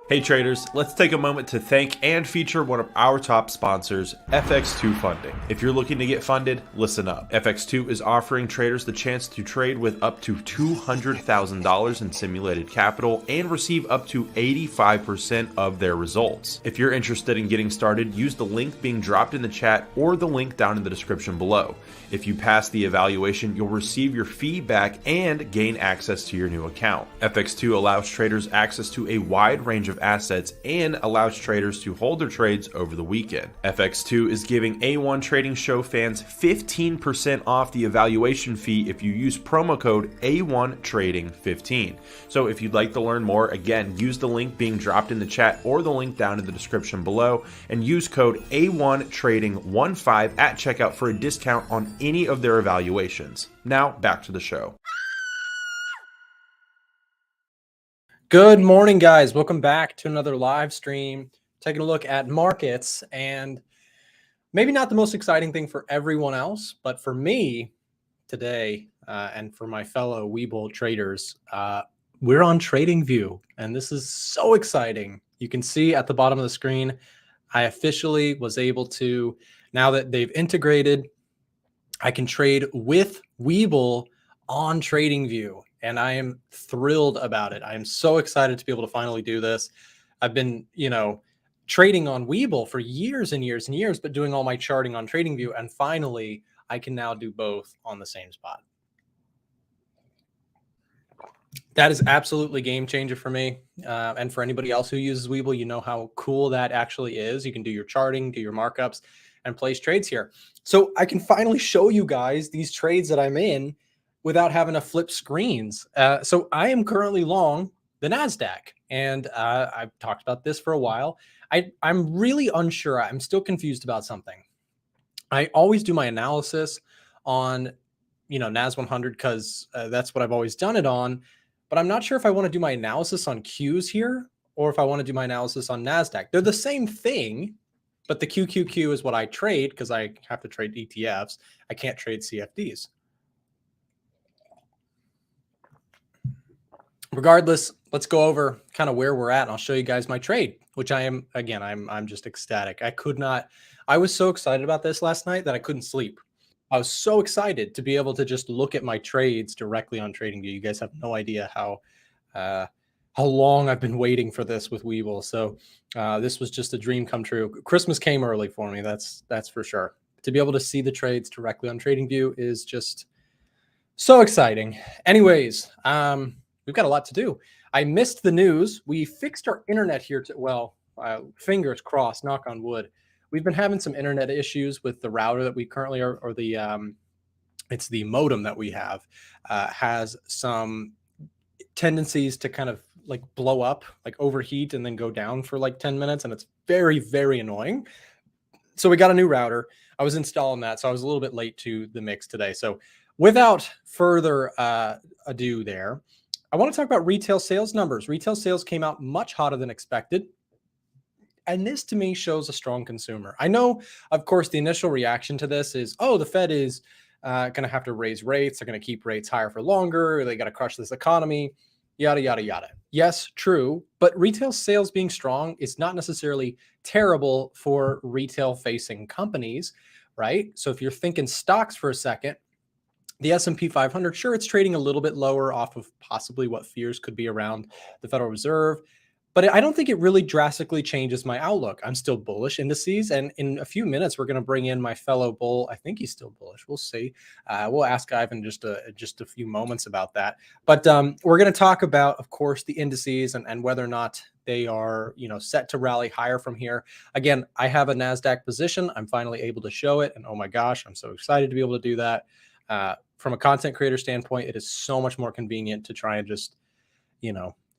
Hey traders, let's take a moment to thank and feature one of our top sponsors, FX2 Funding. If you're looking to get funded, listen up. FX2 is offering traders the chance to trade with up to $200,000 in simulated capital and receive up to 85% of their results. If you're interested in getting started, use the link being dropped in the chat or the link down in the description below. If you pass the evaluation, you'll receive your feedback and gain access to your new account. FX2 allows traders access to a wide range of assets and allows traders to hold their trades over the weekend. FX2 is giving A1 Trading Show fans 15% off the evaluation fee if you use promo code A1Trading15. So if you'd like to learn more, again, use the link being dropped in the chat or the link down in the description below and use code A1Trading15 at checkout for a discount on any of their evaluations. Now back to the show. Good morning, guys. Welcome back to another live stream, taking a look at markets, and maybe not the most exciting thing for everyone else, but for me today and for my fellow Webull traders, we're on TradingView, and this is so exciting. You can see at the bottom of the screen, I officially was able to, now that they've integrated, I can trade with Webull on TradingView. And I am thrilled about it. I am so excited to be able to finally do this. I've been, trading on Webull for years and years and years, but doing all my charting on TradingView. And finally, I can now do both on the same spot. That is absolutely game changer for me. And for anybody else who uses Webull, you know how cool that actually is. You can do your charting, do your markups, and place trades here. So I can finally show you guys these trades that I'm in without having to flip screens. So I am currently long the NASDAQ, and I've talked about this for a while. I'm really unsure. I'm still confused about something. I always do my analysis on, NAS100 because that's what I've always done it on, but I'm not sure if I want to do my analysis on Qs here or if I want to do my analysis on NASDAQ. They're the same thing, but the QQQ is what I trade because I have to trade ETFs. I can't trade CFDs. Regardless, let's go over kind of where we're at, and I'll show you guys my trade, which I am, again, I'm just ecstatic. I was so excited about this last night that I couldn't sleep. I was so excited to be able to just look at my trades directly on TradingView. You guys have no idea how long I've been waiting for this with Webull. So this was just a dream come true. Christmas came early for me. That's for sure. To be able to see the trades directly on TradingView is just so exciting. Anyways, we've got a lot to do. I missed the news. We fixed our internet here. Fingers crossed, knock on wood. We've been having some internet issues with the router that we currently are, or it's the modem that we have, has some tendencies to kind of like blow up, like overheat and then go down for like 10 minutes. And it's very, very annoying. So we got a new router. I was installing that. So I was a little bit late to the mix today. So without further ado there, I want to talk about retail sales numbers. Retail sales came out much hotter than expected. And this to me shows a strong consumer. I know, of course, the initial reaction to this is, oh, the Fed is going to have to raise rates. They're going to keep rates higher for longer. They got to crush this economy, yada, yada, yada. Yes, true. But retail sales being strong is not necessarily terrible for retail facing companies, right? So if you're thinking stocks for a second, the S&P 500, sure, it's trading a little bit lower off of possibly what fears could be around the Federal Reserve, but I don't think it really drastically changes my outlook. I'm still bullish indices, and in a few minutes, we're going to bring in my fellow bull. I think he's still bullish. We'll see. We'll ask Ivan just a few moments about that. But we're going to talk about, of course, the indices and whether or not they are, set to rally higher from here. Again, I have a NASDAQ position. I'm finally able to show it, and oh my gosh, I'm so excited to be able to do that. From a content creator standpoint, it is so much more convenient to try and just,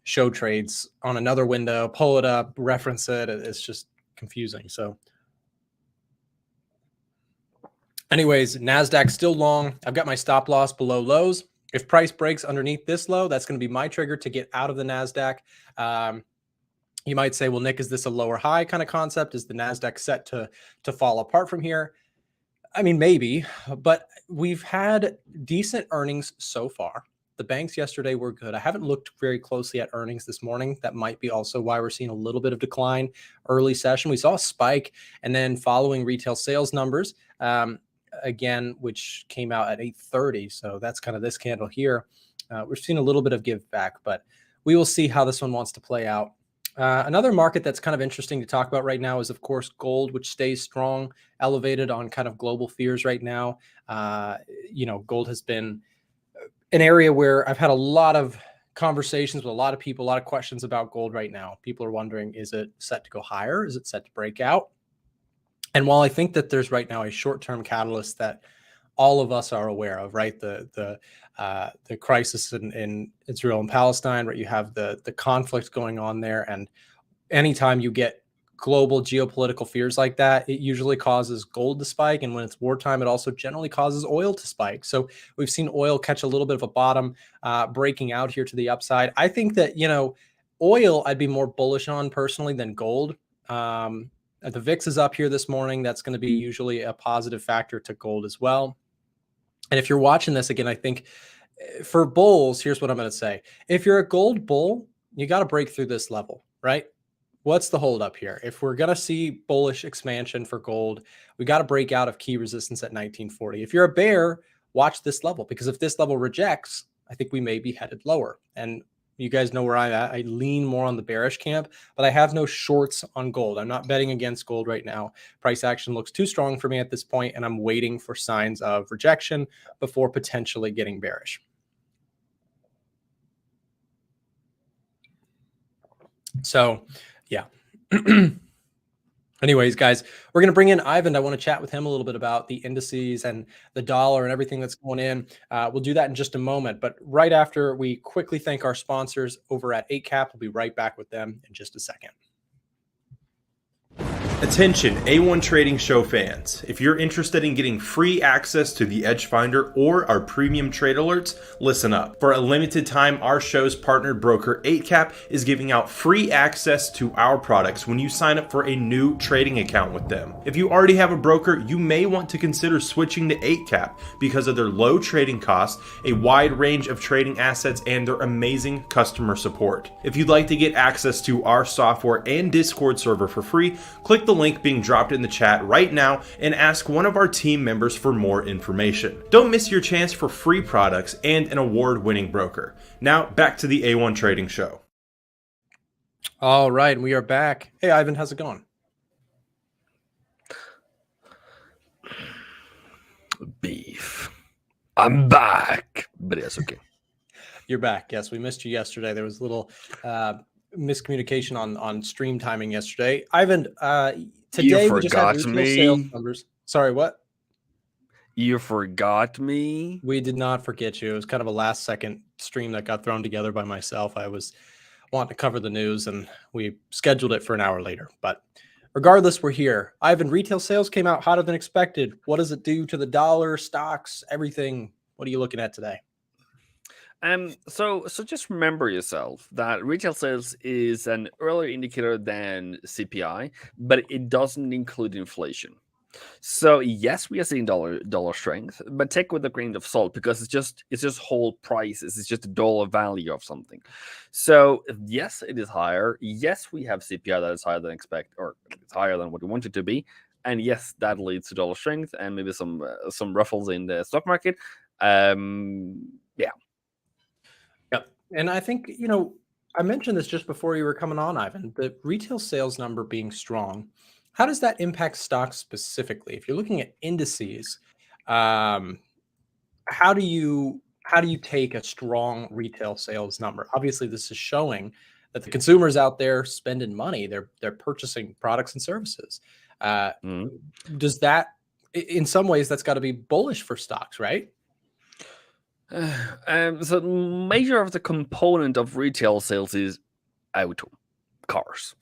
show trades on another window, pull it up, reference it. It's just confusing. So anyways, NASDAQ still long. I've got my stop loss below lows. If price breaks underneath this low, that's going to be my trigger to get out of the NASDAQ. You might say, well, Nick, is this a lower high kind of concept? Is the NASDAQ set to fall apart from here? I mean, maybe, but we've had decent earnings so far. The banks yesterday were good. I haven't looked very closely at earnings this morning. That might be also why we're seeing a little bit of decline early session. We saw a spike, and then following retail sales numbers, again, which came out at 8:30. So that's kind of this candle here. We're seeing a little bit of give back, but we will see how this one wants to play out. Another market that's kind of interesting to talk about right now is, of course, gold, which stays strong, elevated on kind of global fears right now. Gold has been an area where I've had a lot of conversations with a lot of people, a lot of questions about gold right now. People are wondering, is it set to go higher? Is it set to break out? And while I think that there's right now a short-term catalyst that all of us are aware of, right? The crisis in Israel and Palestine, right? You have the conflict going on there, and anytime you get global geopolitical fears like that, it usually causes gold to spike, and when it's wartime, it also generally causes oil to spike. So we've seen oil catch a little bit of a bottom, breaking out here to the upside. I think that oil I'd be more bullish on personally than gold. The VIX is up here this morning. That's going to be usually a positive factor to gold as well. And if you're watching this again, I think for bulls, here's what I'm going to say. If you're a gold bull, you got to break through this level, right? What's the hold up here? If we're going to see bullish expansion for gold, we got to break out of key resistance at 1940. If you're a bear, watch this level, because if this level rejects, I think we may be headed lower. And you guys know where I'm at. I lean more on the bearish camp, but I have no shorts on gold. I'm not betting against gold right now. Price action looks too strong for me at this point, and I'm waiting for signs of rejection before potentially getting bearish. So, yeah. Anyways, guys, we're going to bring in Ivan. I want to chat with him a little bit about the indices and the dollar and everything that's going in. We'll do that in just a moment. But right after we quickly thank our sponsors over at 8cap, we'll be right back with them in just a second. Attention A1 Trading Show fans. If you're interested in getting free access to the EDGEFINDER or our premium trade alerts, listen up. For a limited time, our show's partnered broker 8cap is giving out free access to our products when you sign up for a new trading account with them. If you already have a broker, you may want to consider switching to 8cap because of their low trading costs, a wide range of trading assets, and their amazing customer support. If you'd like to get access to our software and Discord server for free, click the link being dropped in the chat right now and ask one of our team members for more information. Don't miss your chance for free products and an award-winning broker. Now back to the A1 Trading Show. All right, we are back. Hey, Ivan, how's it going? Beef. I'm back, but it's okay. You're back. Yes, we missed you yesterday. There was a little miscommunication on stream timing yesterday. Ivan, today we just had retail sales numbers. Sorry, what? You forgot me? We did not forget you. It was kind of a last second stream that got thrown together by myself. I was wanting to cover the news and we scheduled it for an hour later. But regardless, we're here. Ivan, retail sales came out hotter than expected. What does it do to the dollar, stocks, everything? What are you looking at today? So just remember yourself that retail sales is an earlier indicator than CPI, but it doesn't include inflation. So yes, we are seeing dollar strength, but take with a grain of salt because it's just whole prices. It's just the dollar value of something. So yes, it is higher. Yes, we have CPI that is higher than expect, or it's higher than what we want it to be. And yes, that leads to dollar strength and maybe some ruffles in the stock market. Yeah. Yep. And I think, I mentioned this just before you were coming on, Ivan, the retail sales number being strong. How does that impact stocks specifically? If you're looking at indices, how do you take a strong retail sales number? Obviously, this is showing that the consumers out there spending money, they're purchasing products and services. Does that, in some ways, that's got to be bullish for stocks, right? So major of the component of retail sales is auto cars.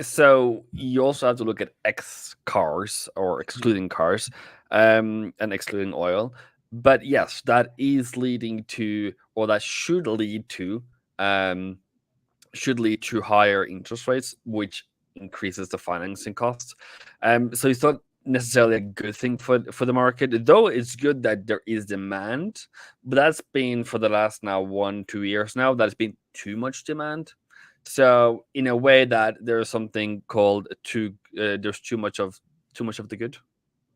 So you also have to look at X cars or excluding cars, and excluding oil. But yes, that is leading to, or that should lead to higher interest rates, which increases the financing costs. So necessarily a good thing for the market, though it's good that there is demand, but that's been for the last now 1-2 years now, that's been too much demand. So in a way that there's something called there's too much of the good,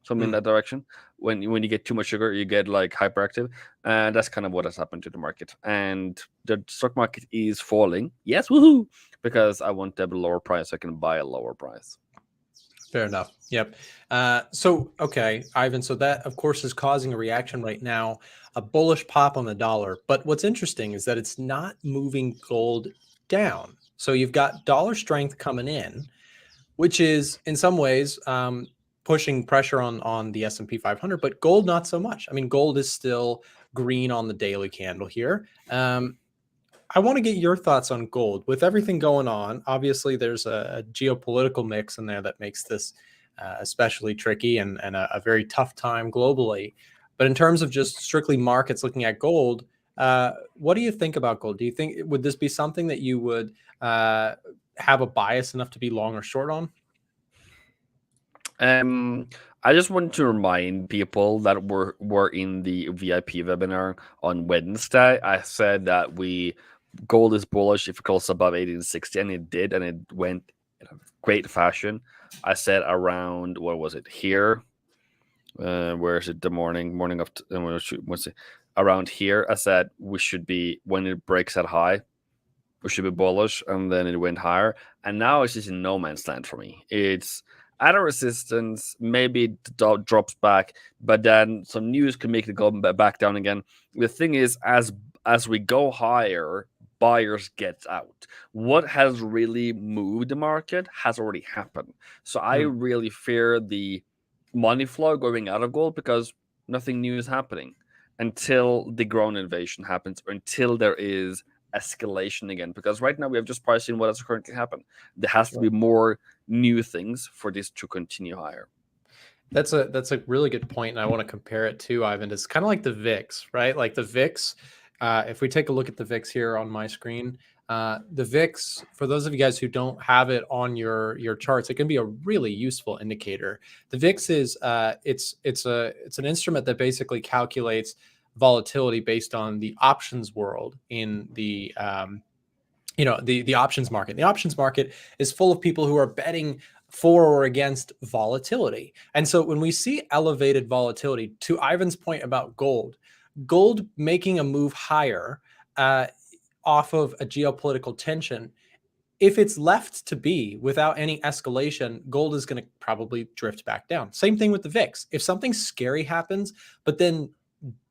something in that direction. When you get too much sugar, you get like hyperactive, and that's kind of what has happened to the market. And the stock market is falling. Yes, woohoo! Because I want to have a lower price, so I can buy a lower price. Fair enough. Yep. Okay, Ivan. So that, of course, is causing a reaction right now, a bullish pop on the dollar. But what's interesting is that it's not moving gold down. So you've got dollar strength coming in, which is in some ways pushing pressure on the S&P 500, but gold not so much. I mean, gold is still green on the daily candle here. I want to get your thoughts on gold. With everything going on, obviously there's a geopolitical mix in there that makes this especially tricky and a very tough time globally. But in terms of just strictly markets looking at gold, what do you think about gold? Do you think, would this be something that you would have a bias enough to be long or short on? I just want to remind people that were in the VIP webinar on Wednesday. I said that gold is bullish if it goes above 1860, and it did, and it went in a great fashion. I said around, what was it here? Where is it? The morning of what's it? Around here. I said we should be, when it breaks that high, we should be bullish, and then it went higher. And now it's just in no man's land for me. It's at a resistance, maybe it drops back, but then some news can make it go back down again. The thing is, as we go higher, buyers get out. What has really moved the market has already happened. So I really fear the money flow going out of gold, because nothing new is happening until the ground invasion happens, or until there is escalation again. Because right now we have just priced in what has currently happened. There has to be more new things for this to continue higher. That's a really good point, and I want to compare it to, Ivan. It's kind of like the VIX, right? Like the VIX. If we take a look at the VIX here on my screen, the VIX, for those of you guys who don't have it on your charts, it can be a really useful indicator. The VIX is it's an instrument that basically calculates volatility based on the options world in the the options market. The options market is full of people who are betting for or against volatility. And so when we see elevated volatility, to Ivan's point about gold making a move higher off of a geopolitical tension, if it's left to be without any escalation, gold is going to probably drift back down. Same thing with the VIX. If something scary happens, but then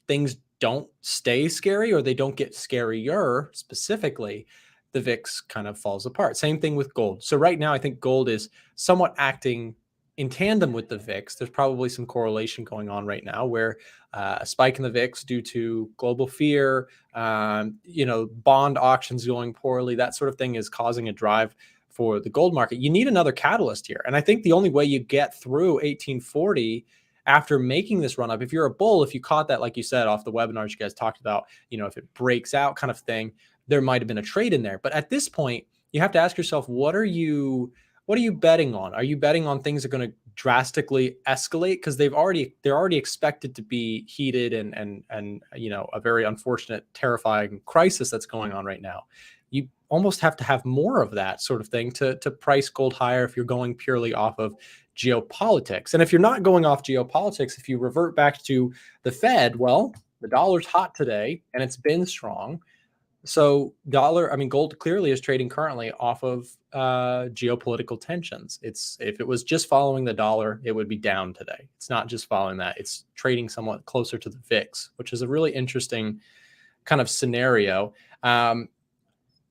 things don't stay scary, or they don't get scarier specifically, the VIX kind of falls apart. Same thing with gold. So right now, I think gold is somewhat acting in tandem with the VIX. There's probably some correlation going on right now, where a spike in the VIX due to global fear, bond auctions going poorly, that sort of thing is causing a drive for the gold market. You need another catalyst here. And I think the only way you get through 1840 after making this run up, if you're a bull, if you caught that, like you said, off the webinars you guys talked about, if it breaks out kind of thing, there might have been a trade in there. But at this point, you have to ask yourself, what are you betting on? Are you betting on things that are going to drastically escalate? Because they're already expected to be heated and a very unfortunate, terrifying crisis that's going on right now. You almost have to have more of that sort of thing to price gold higher if you're going purely off of geopolitics. And if you're not going off geopolitics, if you revert back to the Fed, well, the dollar's hot today and it's been strong. So gold clearly is trading currently off of geopolitical tensions. If it was just following the dollar, it would be down today. It's not just following that. It's trading somewhat closer to the VIX, which is a really interesting kind of scenario.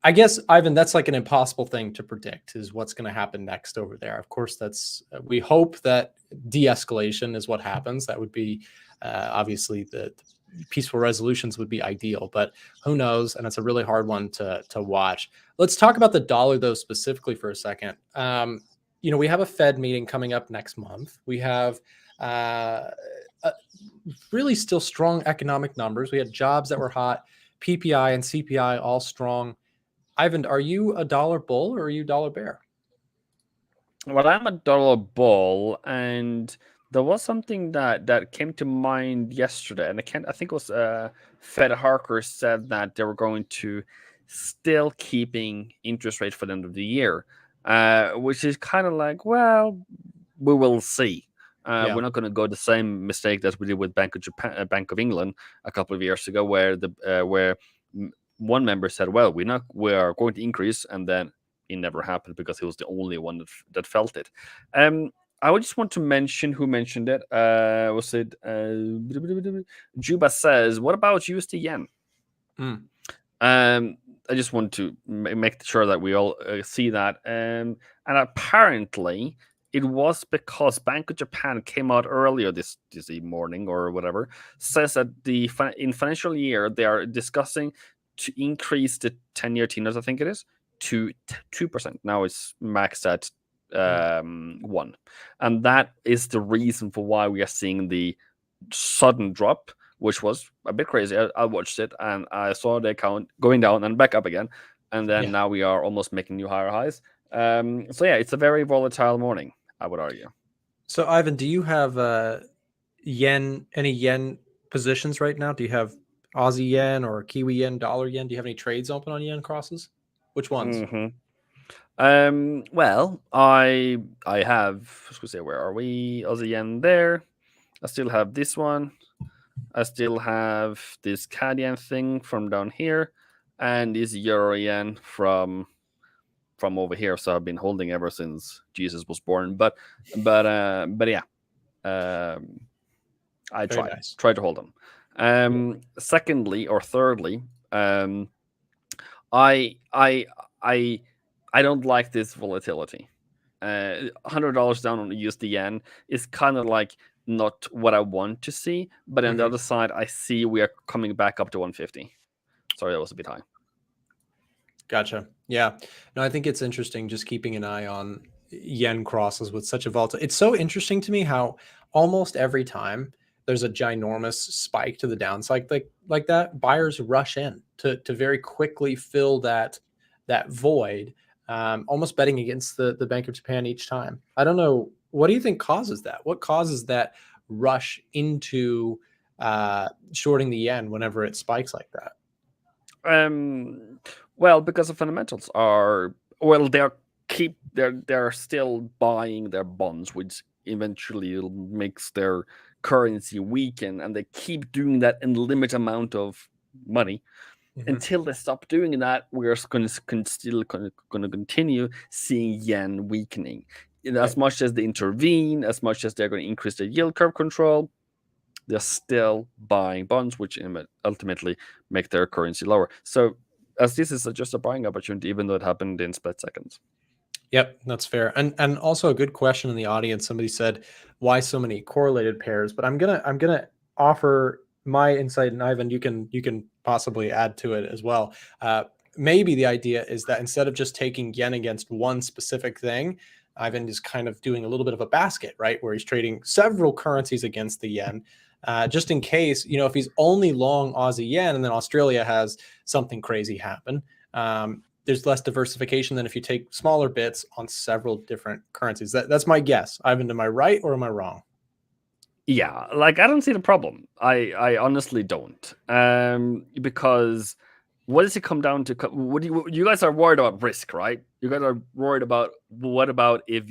I guess, Ivan, that's like an impossible thing to predict, is what's going to happen next over there. Of course, we hope that de-escalation is what happens. That would be obviously the peaceful resolutions would be ideal, but who knows? And it's a really hard one to watch. Let's talk about the dollar, though, specifically for a second. We have a Fed meeting coming up next month. We have really still strong economic numbers. We had jobs that were hot, PPI and CPI all strong. Ivan, are you a dollar bull or are you dollar bear? Well, I'm a dollar bull, and There was something that came to mind yesterday, and I think it was Fed Harker said that they were going to still keeping interest rate for the end of the year, which is kind of like, well, we will see. Yeah. We're not going to go the same mistake that we did with Bank of Japan, Bank of England a couple of years ago, where one member said, "Well, we are going to increase," and then it never happened because he was the only one that felt it. I would just want to mention who mentioned it. Was it Juba says, "What about USD yen?" I just want to make sure that we all see that. And apparently, it was because Bank of Japan came out earlier this morning or whatever, says that in financial year they are discussing to increase the 10-year T-notes, I think it is, to 2%. Now it's maxed at 1, and that is the reason for why we are seeing the sudden drop, which was a bit crazy. I watched it and I saw the account going down and back up again, and then now we are almost making new higher highs. So yeah, it's a very volatile morning, I would argue. So Ivan, do you have any yen positions right now? Do you have Aussie yen or Kiwi yen, dollar yen? Do you have any trades open on yen crosses? Which ones? Well, I have, I was gonna say, where are we? Aussie yen there. I still have this one. I still have this CAD yen thing from down here, and this Euro yen from over here. So I've been holding ever since Jesus was born. But yeah, I try to hold them. Secondly or thirdly, I don't like this volatility. $100 down on the USD yen is kind of like not what I want to see, but on the other side, I see we are coming back up to 150. Sorry, that was a bit high. Gotcha. Yeah. No, I think it's interesting just keeping an eye on yen crosses with such a volatile. It's so interesting to me how almost every time there's a ginormous spike to the downside like that, buyers rush in to very quickly fill that void, almost betting against the Bank of Japan each time. I don't know. What do you think causes that? What causes that rush into shorting the yen whenever it spikes like that? Well, because the fundamentals are, well, they're still buying their bonds, which eventually makes their currency weaken, and they keep doing that in limited amount of money. Until they stop doing that, we're still going to continue seeing yen weakening. As much as they intervene, as much as they're going to increase their yield curve control, they're still buying bonds, which ultimately make their currency lower. So as this is just a buying opportunity, even though it happened in split seconds. Yep, that's fair. And also a good question in the audience. Somebody said, why so many correlated pairs? But I'm gonna offer my insight, and Ivan, you can possibly add to it as well. Maybe the idea is that instead of just taking yen against one specific thing, Ivan is kind of doing a little bit of a basket, right? Where he's trading several currencies against the yen, just in case, if he's only long Aussie yen and then Australia has something crazy happen. There's less diversification than if you take smaller bits on several different currencies. That's my guess. Ivan, am I right or am I wrong? Yeah, like I don't see the problem. I honestly don't. Because what does it come down to? What you guys are worried about risk, right? You guys are worried about what about if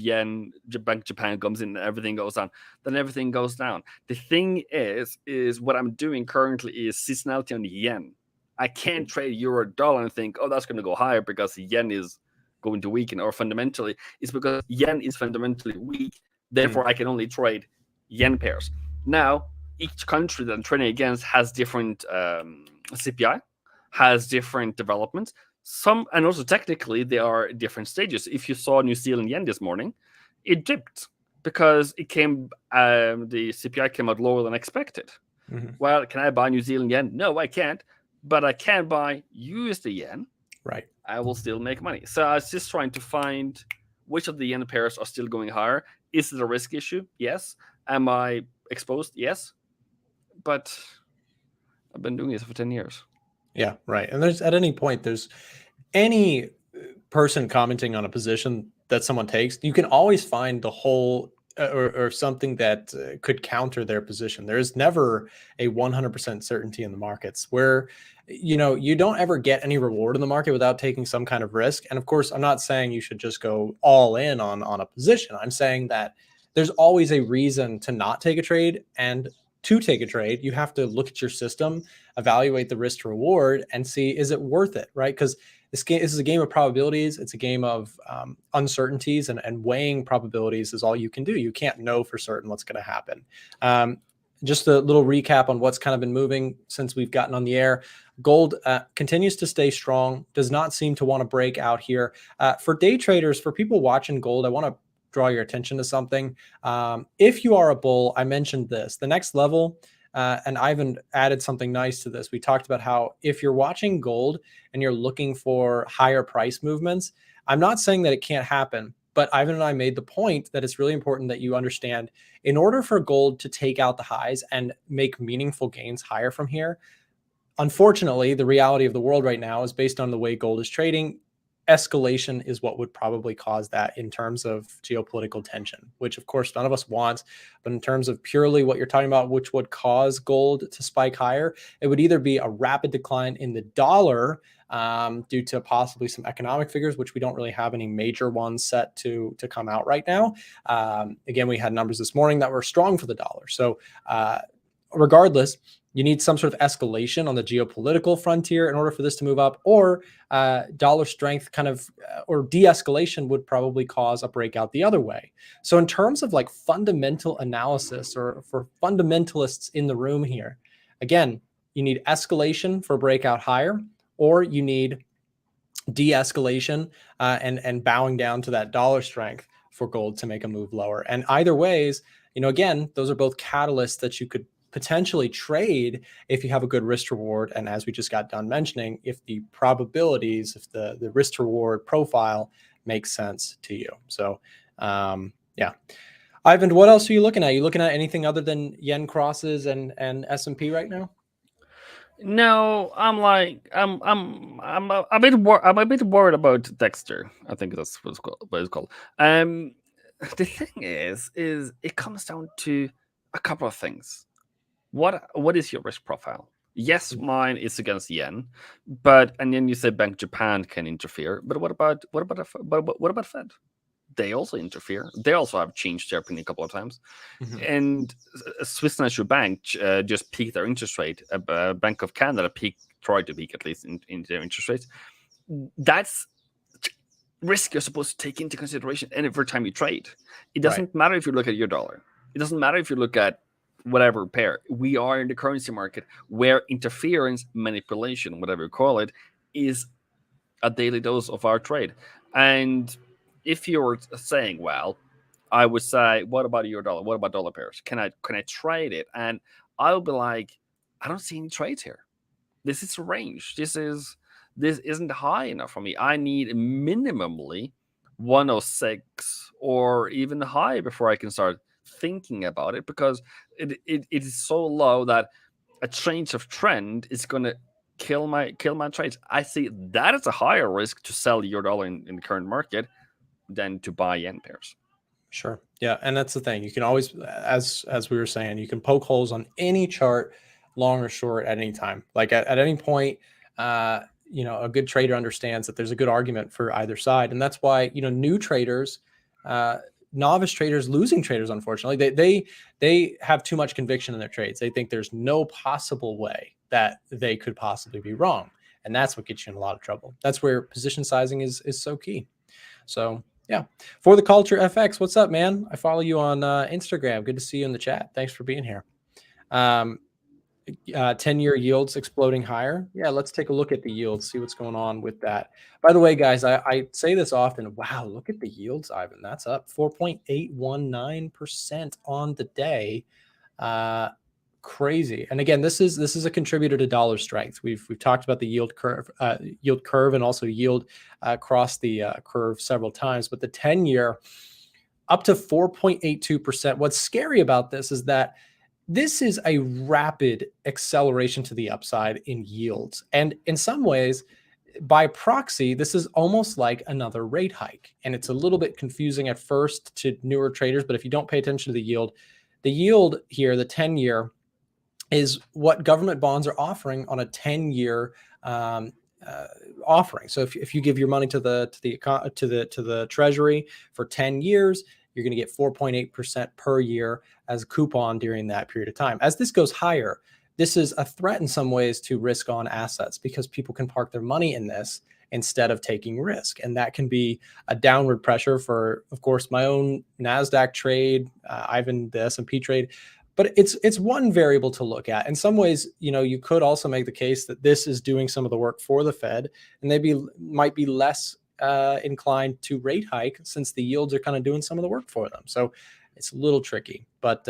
Bank Japan comes in and everything goes down? Then everything goes down. The thing is what I'm doing currently is seasonality on the yen. I can't trade euro dollar and think, oh, that's going to go higher because the yen is going to weaken, or fundamentally, it's because yen is fundamentally weak. Therefore, I can only trade yen pairs. Now, each country that I'm trading against has different CPI, has different developments. And also technically, there are different stages. If you saw New Zealand yen this morning, it dipped because it came. The CPI came out lower than expected. Well, can I buy New Zealand yen? No, I can't. But I can buy USD yen. Right. I will still make money. So I was just trying to find which of the yen pairs are still going higher. Is it a risk issue? Yes. Am I exposed? Yes. But I've been doing this for 10 years. Yeah, right. And there's at any point, there's any person commenting on a position that someone takes, you can always find the whole or something that could counter their position. There's never a 100% certainty in the markets where, you don't ever get any reward in the market without taking some kind of risk. And of course, I'm not saying you should just go all in on a position. I'm saying that there's always a reason to not take a trade, and to take a trade, you have to look at your system, evaluate the risk to reward, and see, is it worth it, right? Because this is a game of probabilities. It's a game of uncertainties, and weighing probabilities is all you can do. You can't know for certain what's going to happen. Just a little recap on what's kind of been moving since we've gotten on the air. Gold continues to stay strong, does not seem to want to break out here. For day traders, for people watching gold, I want to draw your attention to something. If you are a bull, I mentioned this, the next level, and Ivan added something nice to this. We talked about how if you're watching gold and you're looking for higher price movements, I'm not saying that it can't happen, but Ivan and I made the point that it's really important that you understand, in order for gold to take out the highs and make meaningful gains higher from here, unfortunately, the reality of the world right now is based on the way gold is trading. Escalation is what would probably cause that in terms of geopolitical tension, which of course none of us want. But in terms of purely what you're talking about, which would cause gold to spike higher, it would either be a rapid decline in the dollar due to possibly some economic figures, which we don't really have any major ones set to come out right now. Again, we had numbers this morning that were strong for the dollar. So regardless, you need some sort of escalation on the geopolitical frontier in order for this to move up, or dollar strength kind of, or de-escalation would probably cause a breakout the other way. So in terms of like fundamental analysis, or for fundamentalists in the room here, again, you need escalation for breakout higher, or you need de-escalation and bowing down to that dollar strength for gold to make a move lower. And either ways, again, those are both catalysts that you could potentially trade if you have a good risk reward. And as we just got done mentioning, if the probabilities, if the risk to reward profile makes sense to you. So yeah. Ivan, what else are you looking at? Are you looking at anything other than yen crosses and S&P right now? No, I'm a bit worried about Dexter. I think that's what it's called. The thing is it comes down to a couple of things. What is your risk profile? Yes, mine is against yen, and then you say Bank Japan can interfere. But what about Fed? They also interfere. They also have changed their opinion a couple of times. Mm-hmm. And Swiss National Bank just peaked their interest rate. Bank of Canada tried to peak at least in their interest rates. That's risk you're supposed to take into consideration every time you trade. It doesn't matter if you look at your dollar. It doesn't matter if you look at whatever pair. We are in the currency market where interference, manipulation, whatever you call it, is a daily dose of our trade. And if you're saying, well, I would say, what about your dollar? What about dollar pairs? Can I trade it? And I'll be like, I don't see any trades here. This is a range. This isn't high enough for me. I need minimally 106 or even high before I can start thinking about it, because it is so low that a change of trend is going to kill my trades. I see that as a higher risk to sell your dollar in the current market than to buy yen pairs. Sure. Yeah. And that's the thing. You can always, as we were saying, you can poke holes on any chart, long or short, at any time. Like at any point, a good trader understands that there's a good argument for either side. And that's why, new traders, novice traders, losing traders, unfortunately, they have too much conviction in their trades. They think there's no possible way that they could possibly be wrong. And that's what gets you in a lot of trouble. That's where position sizing is so key. So yeah. For the Culture FX, what's up, man? I follow you on Instagram. Good to see you in the chat. Thanks for being here. 10-year yields exploding higher. Yeah, let's take a look at the yields, see what's going on with that. By the way, guys, I say this often. Wow, look at the yields, Ivan. That's up 4.819% on the day. Crazy. And again, this is a contributor to dollar strength. We've talked about the yield curve, and also yield across the curve several times. But the 10-year up to 4.82%. What's scary about this is that this is a rapid acceleration to the upside in yields. And in some ways, by proxy, this is almost like another rate hike. And it's a little bit confusing at first to newer traders, but if you don't pay attention to the yield here, the 10-year, is what government bonds are offering on a 10-year offering. So if you give your money to the Treasury for 10 years, you're going to get 4.8% per year as a coupon during that period of time. As this goes higher, this is a threat in some ways to risk on assets because people can park their money in this instead of taking risk. And that can be a downward pressure for, of course, my own NASDAQ trade, Ivan, the S&P trade. But it's one variable to look at. In some ways, you could also make the case that this is doing some of the work for the Fed, and they might be less inclined to rate hike since the yields are kind of doing some of the work for them. So it's a little tricky. But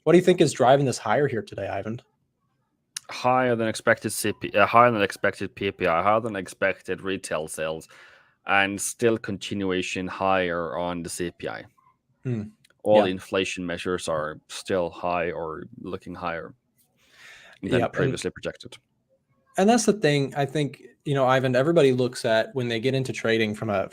what do you think is driving this higher here today, Ivan? Higher than expected higher than expected PPI, higher than expected retail sales, and still continuation higher on the CPI. All inflation measures are still high or looking higher than previously projected. And that's the thing. I think, Ivan, everybody looks at when they get into trading from a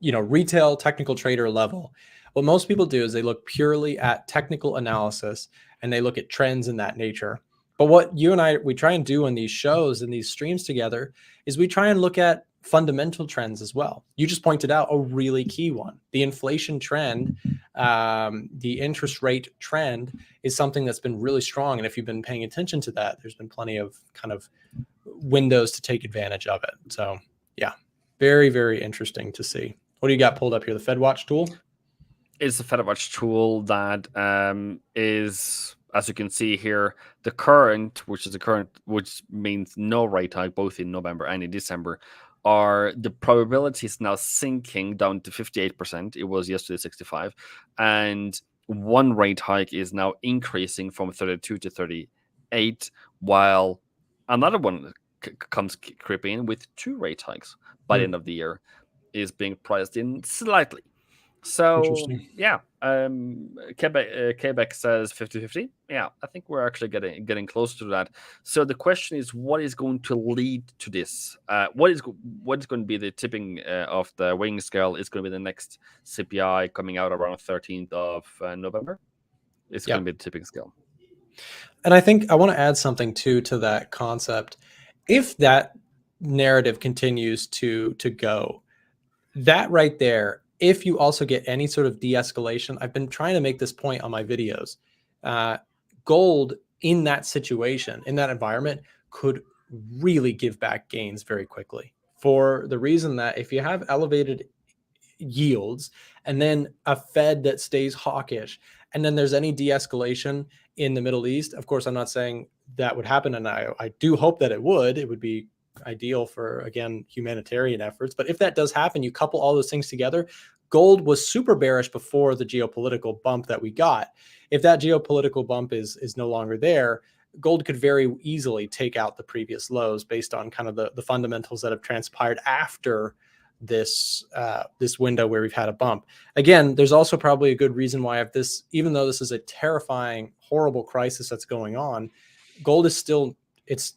retail technical trader level. What most people do is they look purely at technical analysis and they look at trends in that nature. But what you and we try and do in these shows and these streams together is we try and look at fundamental trends as well. You just pointed out a really key one. The inflation trend, the interest rate trend is something that's been really strong. And if you've been paying attention to that, there's been plenty of kind of windows to take advantage of it. So yeah, very, very interesting to see. What do you got pulled up here? The FedWatch tool? It's the FedWatch tool that is, as you can see here, the current, which means no rate hike, both in November and in December, are the probability is now sinking down to 58%. It was yesterday 65, and one rate hike is now increasing from 32 to 38, while another one comes creeping in with 2 rate hikes by the end of the year is being priced in slightly. So yeah, Quebec says 50-50. Yeah, I think we're actually getting close to that. So the question is, what is going to lead to this? What is going to be the tipping of the weighing scale? Is going to be the next CPI coming out around 13th of November. It's going to be the tipping scale. And I think I want to add something too to that concept. If that narrative continues to go, that right there. If you also get any sort of de-escalation, I've been trying to make this point on my videos. Gold in that situation, in that environment, could really give back gains very quickly for the reason that if you have elevated yields and then a Fed that stays hawkish, and then there's any de-escalation in the Middle East, of course, I'm not saying that would happen, and I do hope that it would be ideal for, again, humanitarian efforts. But if that does happen, you couple all those things together. Gold was super bearish before the geopolitical bump that we got. If that geopolitical bump is no longer there, gold could very easily take out the previous lows based on kind of the fundamentals that have transpired after this window where we've had a bump. Again, there's also probably a good reason why even though this is a terrifying, horrible crisis that's going on, gold is still, it's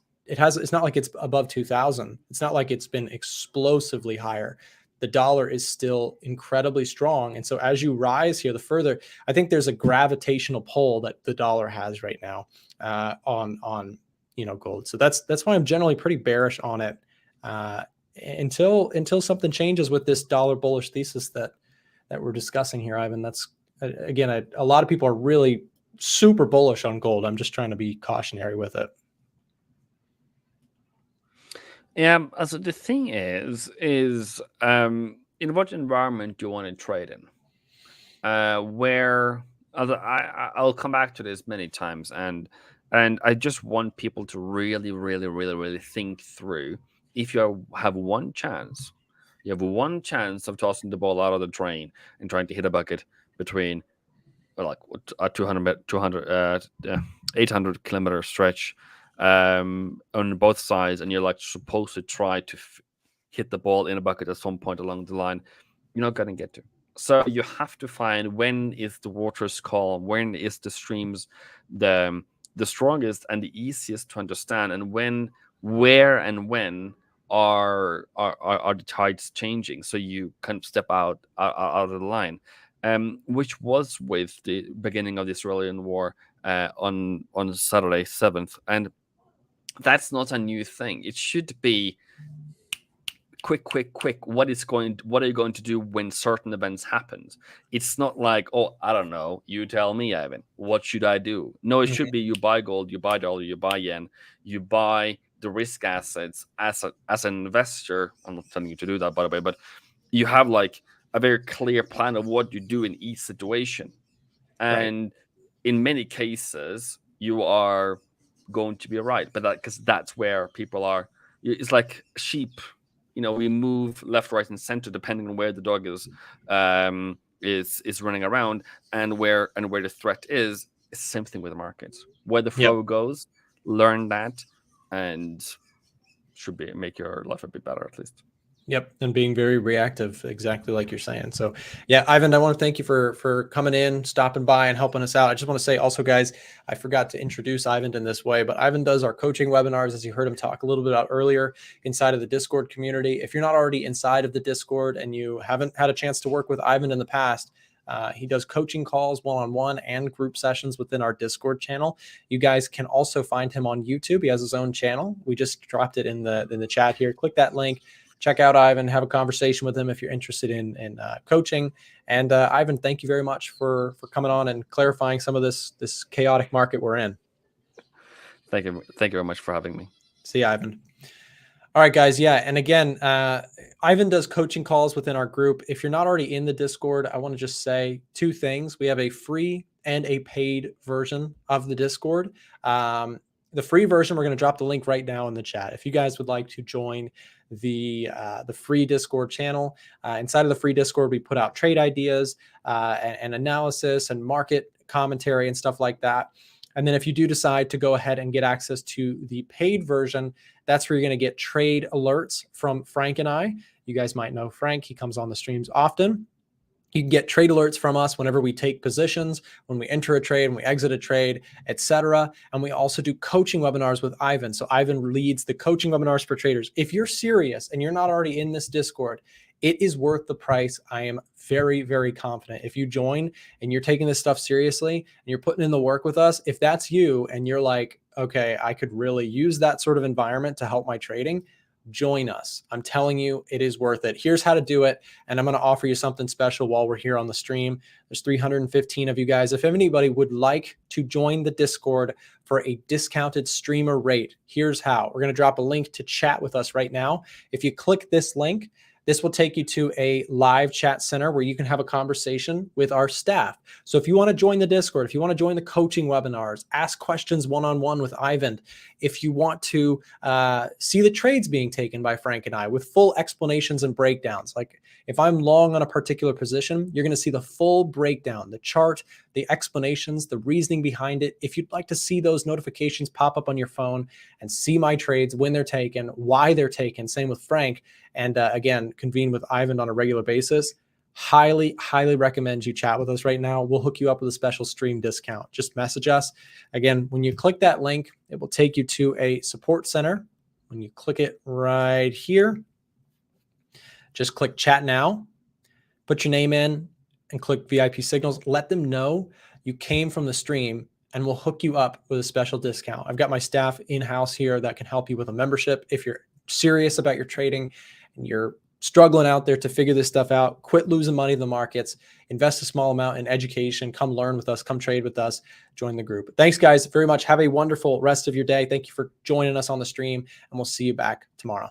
not like it's above 2000. It's not like it's been explosively higher. The dollar is still incredibly strong. And so as you rise here, the further, I think there's a gravitational pull that the dollar has right now on gold. So that's why I'm generally pretty bearish on it until something changes with this dollar bullish thesis that we're discussing here, Ivan. That's, again, a lot of people are really super bullish on gold. I'm just trying to be cautionary with it. Yeah, so the thing is in what environment do you want to trade in? Where I'll come back to this many times, and I just want people to really, really, really, really think through. If you have one chance, of tossing the ball out of the drain and trying to hit a bucket between like a 800 kilometer stretch on both sides, and you're like supposed to try to hit the ball in a bucket at some point along the line, you're not going to get to. So you have to find when is the waters calm, when is the streams the strongest and the easiest to understand, and when, where, and when are the tides changing, so you kind of step out of the line, which was with the beginning of the Israeli war on Saturday 7th, and that's not a new thing. It should be quick. What are you going to do when certain events happen? It's not like, oh, I don't know, you tell me, Ivan, what should I do? No, it should be you buy gold, you buy dollar, you buy yen, you buy the risk assets as an investor. I'm not telling you to do that, by the way, but you have like a very clear plan of what you do in each situation. And in many cases, you are going to be right, but because that's where people are. It's like sheep. We move left, right, and center depending on where the dog is running around and where the threat is. It's the same thing with the markets. Where the flow goes, learn that, and should make your life a bit better at least. Yep, and being very reactive, exactly like you're saying. So, yeah, Ivan, I want to thank you for coming in, stopping by, and helping us out. I just want to say also, guys, I forgot to introduce Ivan in this way, but Ivan does our coaching webinars, as you heard him talk a little bit about earlier, inside of the Discord community. If you're not already inside of the Discord and you haven't had a chance to work with Ivan in the past, he does coaching calls one-on-one and group sessions within our Discord channel. You guys can also find him on YouTube. He has his own channel. We just dropped it in the chat here. Click that link. Check out Ivan, have a conversation with him if you're interested in coaching. And Ivan, thank you very much for coming on and clarifying some of this chaotic market we're in. Thank you very much for having me. See you, Ivan. All right, guys. Yeah. And again, Ivan does coaching calls within our group. If you're not already in the Discord, I want to just say two things. We have a free and a paid version of the Discord. The free version, we're going to drop the link right now in the chat. If you guys would like to join the free Discord channel, inside of the free Discord, we put out trade ideas and analysis and market commentary and stuff like that. And then if you do decide to go ahead and get access to the paid version, that's where you're going to get trade alerts from Frank and I. You guys might know Frank. He comes on the streams often. You can get trade alerts from us whenever we take positions, when we enter a trade, when we exit a trade, etc. And we also do coaching webinars with Ivan. So Ivan leads the coaching webinars for traders. If you're serious and you're not already in this Discord, it is worth the price. I am very, very confident. If you join and you're taking this stuff seriously and you're putting in the work with us, if that's you and you're like, okay, I could really use that sort of environment to help my trading, join us. I'm telling you, it is worth it. Here's how to do it. And I'm going to offer you something special while we're here on the stream. There's 315 of you guys. If anybody would like to join the Discord for a discounted streamer rate, here's how. We're going to drop a link to chat with us right now. If you click this link, this will take you to a live chat center where you can have a conversation with our staff. So if you want to join the Discord, if you want to join the coaching webinars, ask questions one-on-one with Ivan, if you want to see the trades being taken by Frank and I with full explanations and breakdowns, like if I'm long on a particular position, you're going to see the full breakdown, the chart, the explanations, the reasoning behind it. If you'd like to see those notifications pop up on your phone and see my trades, when they're taken, why they're taken, same with Frank, and again, convene with Ivan on a regular basis, highly recommend you chat with us right now. We'll hook you up with a special stream discount. Just message us. Again, when you click that link, it will take you to a support center. When you click it right here, just click chat now, put your name in and click VIP signals. Let them know you came from the stream and we'll hook you up with a special discount. I've got my staff in-house here that can help you with a membership. If you're serious about your trading and you're struggling out there to figure this stuff out, quit losing money in the markets, invest a small amount in education, come learn with us, come trade with us, join the group. Thanks, guys, very much. Have a wonderful rest of your day. Thank you for joining us on the stream, and we'll see you back tomorrow.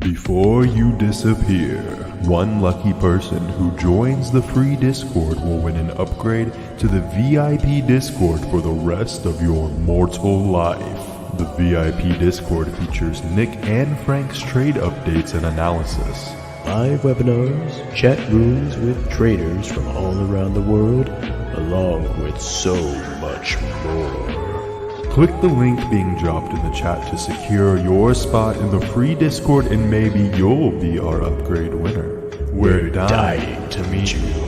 Before you disappear, one lucky person who joins the free Discord will win an upgrade to the VIP Discord for the rest of your mortal life. The VIP Discord features Nick and Frank's trade updates and analysis, live webinars, chat rooms with traders from all around the world, along with so much more. Click the link being dropped in the chat to secure your spot in the free Discord, and maybe you'll be our upgrade winner. We're dying to meet you.